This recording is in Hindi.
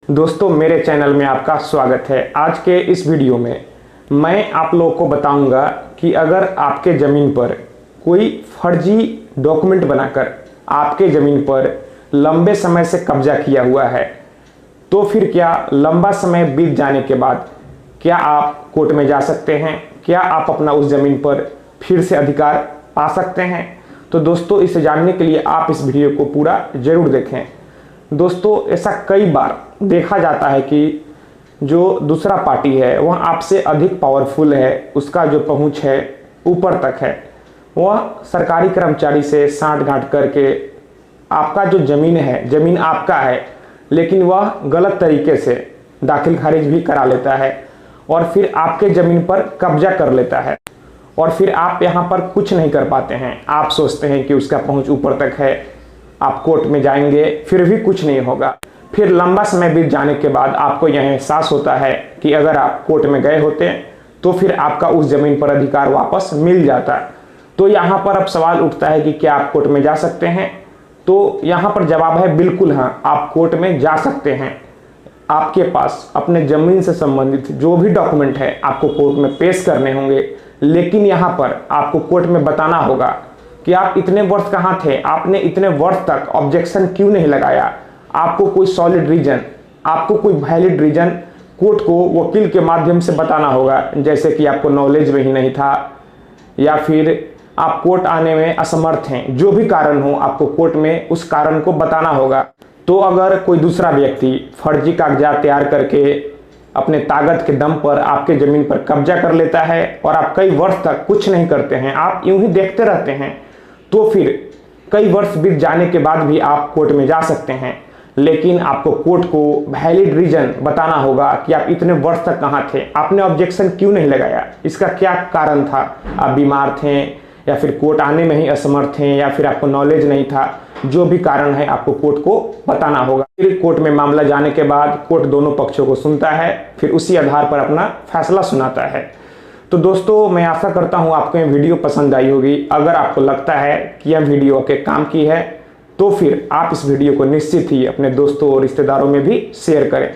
दोस्तों मेरे चैनल में आपका स्वागत है। आज के इस वीडियो में मैं आप लोगों को बताऊंगा कि अगर आपके ज़मीन पर कोई फर्जी डॉक्यूमेंट बनाकर आपके ज़मीन पर लंबे समय से कब्जा किया हुआ है तो फिर क्या लंबा समय बीत जाने के बाद क्या आप कोर्ट में जा सकते हैं, क्या आप अपना उस ज़मीन पर फिर से अधिकार पा सकते हैं। तो दोस्तों इसे जानने के लिए आप इस वीडियो को पूरा ज़रूर देखें। दोस्तों ऐसा कई बार देखा जाता है कि जो दूसरा पार्टी है वह आपसे अधिक पावरफुल है, उसका जो पहुंच है ऊपर तक है, वह सरकारी कर्मचारी से साठ गांठ करके आपका जो ज़मीन है, ज़मीन आपका है लेकिन वह गलत तरीके से दाखिल खारिज भी करा लेता है और फिर आपके ज़मीन पर कब्जा कर लेता है और फिर आप यहाँ पर कुछ नहीं कर पाते हैं। आप सोचते हैं कि उसका पहुँच ऊपर तक है, आप कोर्ट में जाएंगे फिर भी कुछ नहीं होगा। फिर लंबा समय बीत जाने के बाद आपको यह एहसास होता है कि अगर आप कोर्ट में गए होते तो फिर आपका उस ज़मीन पर अधिकार वापस मिल जाता। तो यहाँ पर अब सवाल उठता है कि क्या आप कोर्ट में जा सकते हैं। तो यहाँ पर जवाब है बिल्कुल हाँ, आप कोर्ट में जा सकते हैं। आपके पास अपने ज़मीन से संबंधित जो भी डॉक्यूमेंट है आपको कोर्ट में पेश करने होंगे, लेकिन यहाँ पर आपको कोर्ट में बताना होगा कि आप इतने वर्ष कहाँ थे, आपने इतने वर्ष तक ऑब्जेक्शन क्यों नहीं लगाया। आपको कोई सॉलिड रीजन, आपको कोई वैलिड रीजन कोर्ट को वकील के माध्यम से बताना होगा, जैसे कि आपको नॉलेज में ही नहीं था या फिर आप कोर्ट आने में असमर्थ हैं। जो भी कारण हो आपको कोर्ट में उस कारण को बताना होगा। तो अगर कोई दूसरा व्यक्ति फर्जी कागजात तैयार करके अपने ताकत के दम पर आपके ज़मीन पर कब्जा कर लेता है और आप कई वर्ष तक कुछ नहीं करते हैं, आप यूं ही देखते रहते हैं, तो फिर कई वर्ष बीत जाने के बाद भी आप कोर्ट में जा सकते हैं। लेकिन आपको कोर्ट को वैलिड रीजन बताना होगा कि आप इतने वर्ष तक कहाँ थे, आपने ऑब्जेक्शन क्यों नहीं लगाया, इसका क्या कारण था। आप बीमार थे या फिर कोर्ट आने में ही असमर्थ हैं या फिर आपको नॉलेज नहीं था, जो भी कारण है आपको कोर्ट को बताना होगा। फिर कोर्ट में मामला जाने के बाद कोर्ट दोनों पक्षों को सुनता है, फिर उसी आधार पर अपना फैसला सुनाता है। तो दोस्तों मैं आशा करता हूँ आपको ये वीडियो पसंद आई होगी। अगर आपको लगता है कि यह वीडियो आपके काम की है तो फिर आप इस वीडियो को निश्चित ही अपने दोस्तों और रिश्तेदारों में भी शेयर करें।